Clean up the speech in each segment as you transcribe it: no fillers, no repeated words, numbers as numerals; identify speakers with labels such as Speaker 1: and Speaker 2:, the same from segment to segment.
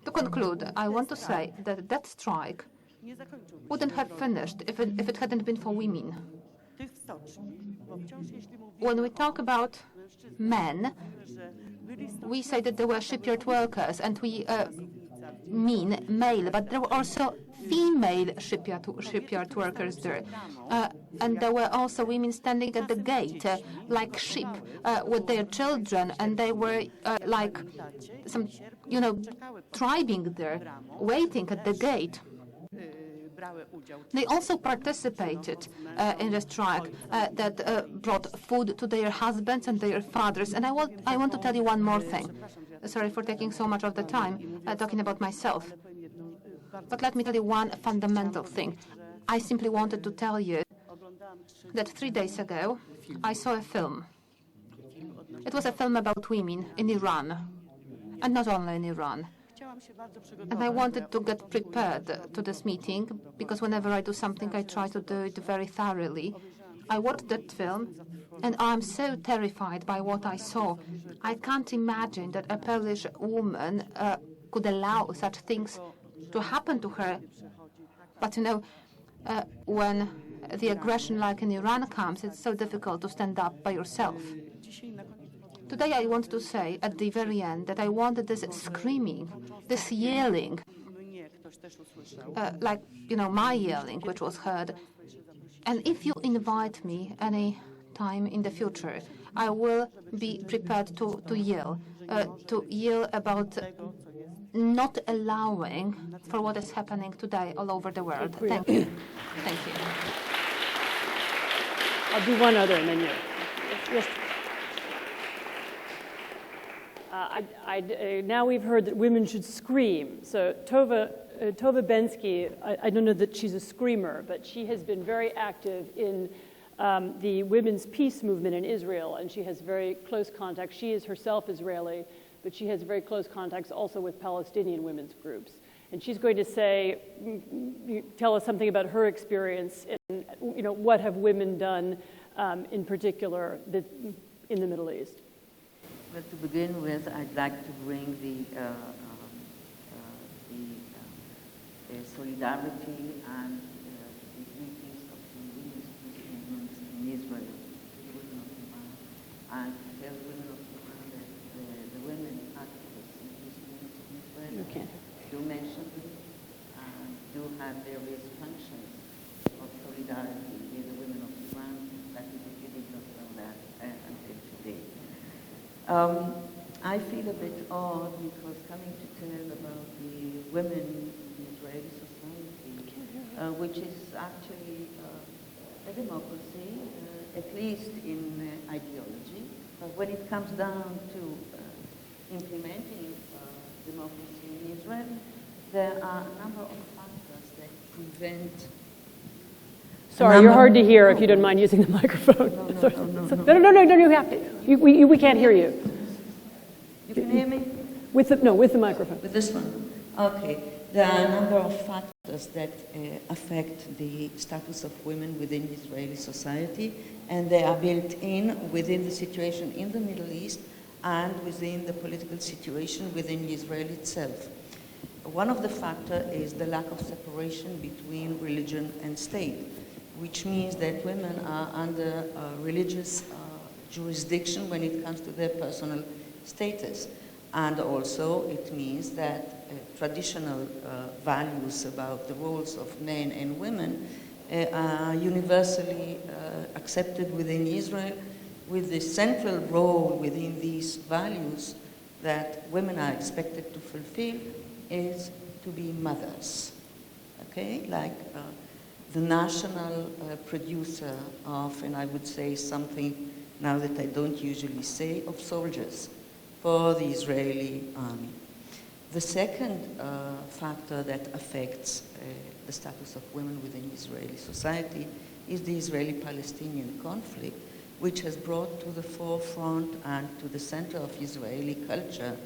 Speaker 1: To conclude, I want to say that that strike wouldn't have finished if it hadn't been for women. When we talk about men, we say that they were shipyard workers, and we mean male, but there were also female shipyard workers there. And there were also women standing at the gate, like sheep, with their children, and they were like some, driving there, waiting at the gate. They also participated in the strike that brought food to their husbands and their fathers. And I want to tell you one more thing. Sorry for taking so much of the time talking about myself. But let me tell you one fundamental thing. I simply wanted to tell you that 3 days ago, I saw a film. It was a film about women in Iran, and not only in Iran. And I wanted to get prepared to this meeting, because whenever I do something, I try to do it very thoroughly. I watched that film, and I'm so terrified by what I saw. I can't imagine that a Polish woman could allow such things to happen to her. But when the aggression like in Iran comes, it's so difficult to stand up by yourself. Today I want to say at the very end that I wanted this screaming, this yelling, like, my yelling, which was heard. And if you invite me any time in the future, I will be prepared to yell about not allowing for what is happening today all over the world. Thank you. Thank you.
Speaker 2: I'll do one other and then you. Yes. Now we've heard that women should scream. So Tova Bensky, I don't know that she's a screamer, but she has been very active in the women's peace movement in Israel, and she has very close contacts. She is herself Israeli, but she has very close contacts also with Palestinian women's groups. And she's going to tell us something about her experience and what have women done in particular in the Middle East.
Speaker 3: Well, to begin with, I'd like to bring the solidarity and the greetings of the women's peace movement in Israel, and to tell women of Iran that the women activists in peace movement in Israel do mention them and do have various functions of solidarity with the women of Iran, that is, if you did not know that until today. I feel a bit odd because coming to tell about the women in Israeli society, which is actually a democracy, at least in ideology, but when it comes down to implementing democracy in Israel, there are a number of factors that prevent.
Speaker 2: Sorry, you're hard to hear if you don't mind using the microphone. No, you have to. We can't hear you.
Speaker 3: You can hear me?
Speaker 2: With the microphone.
Speaker 3: With this one? Okay. There are a number of factors that affect the status of women within Israeli society, and they are built in within the situation in the Middle East and within the political situation within Israel itself. One of the factors is the lack of separation between religion and state, which means that women are under religious jurisdiction when it comes to their personal status. And also it means that traditional values about the roles of men and women are universally accepted within Israel, with the central role within these values that women are expected to fulfill is to be mothers, okay? Like the national producer of, and I would say something now that I don't usually say, of soldiers for the Israeli army. The second factor that affects the status of women within Israeli society is the Israeli-Palestinian conflict, which has brought to the forefront and to the center of Israeli culture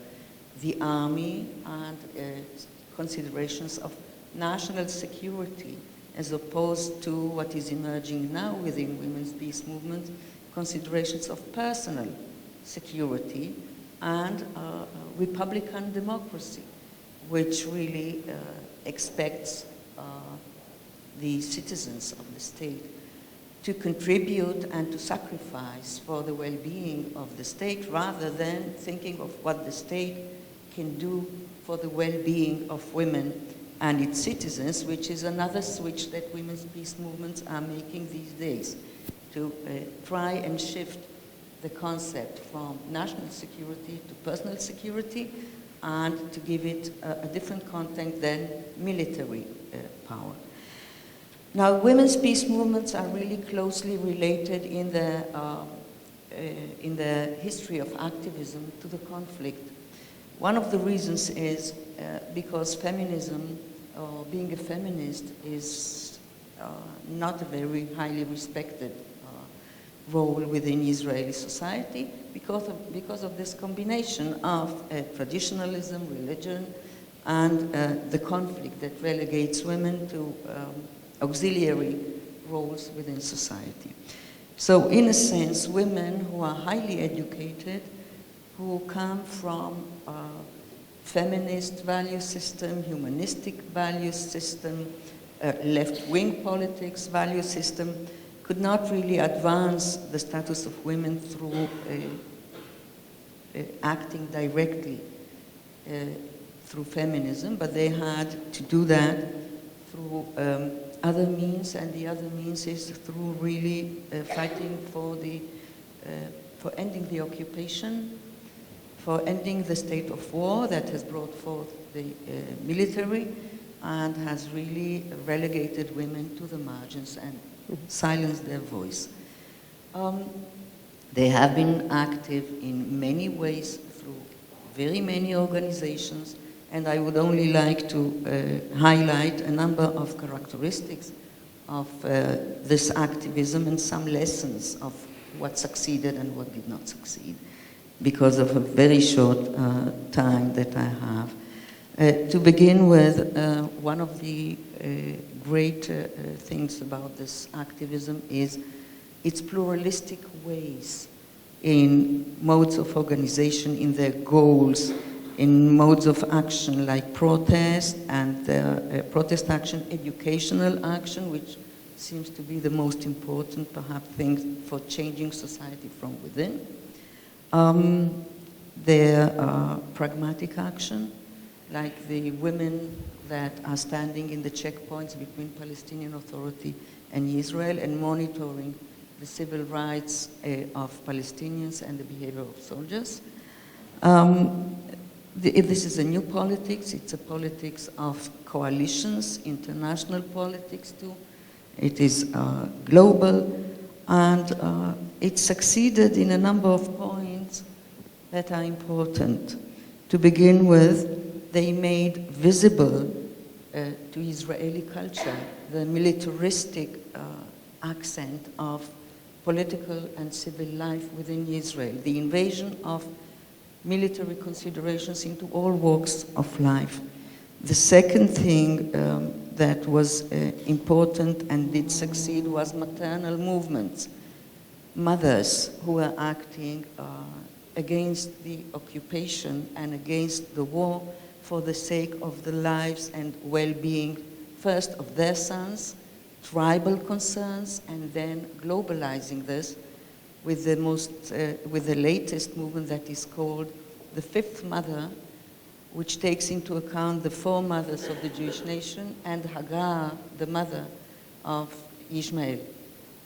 Speaker 3: the army and considerations of national security, as opposed to what is emerging now within women's peace movement, considerations of personal security and Republican democracy, which really expects the citizens of the state to contribute and to sacrifice for the well-being of the state, rather than thinking of what the state can do for the well-being of women and its citizens, which is another switch that women's peace movements are making these days, to try and shift the concept from national security to personal security, and to give it a different content than military power. Now, women's peace movements are really closely related in the history of activism to the conflict. One of the reasons is because feminism, or being a feminist, is not a very highly respected role within Israeli society because of this combination of traditionalism, religion, and the conflict that relegates women to auxiliary roles within society. So in a sense, women who are highly educated, who come from a feminist value system, humanistic value system, left-wing politics value system, could not really advance the status of women through acting directly through feminism, but they had to do that through other means, and the other means is through really fighting for ending the occupation, for ending the state of war that has brought forth the military and has really relegated women to the margins and silenced their voice. They have been active in many ways through very many organizations, and I would only like to highlight a number of characteristics of this activism and some lessons of what succeeded and what did not succeed, because of a very short time that I have. To begin with, one of the great things about this activism is its pluralistic ways in modes of organization, in their goals, in modes of action like protest and protest action, educational action, which seems to be the most important, perhaps, thing for changing society from within. Their pragmatic action, like the women that are standing in the checkpoints between Palestinian Authority and Israel and monitoring the civil rights of Palestinians and the behavior of soldiers. This is a new politics. It's a politics of coalitions, international politics too. It is global, and it succeeded in a number of points that are important. To begin with, they made visible to Israeli culture the militaristic accent of political and civil life within Israel, the invasion of military considerations into all walks of life. The second thing that was important and did succeed was maternal movements. Mothers who were acting against the occupation and against the war for the sake of the lives and well-being, first of their sons, tribal concerns, and then globalizing this with the latest movement that is called the Fifth Mother, which takes into account the four mothers of the Jewish nation and Hagar, the mother of Ishmael.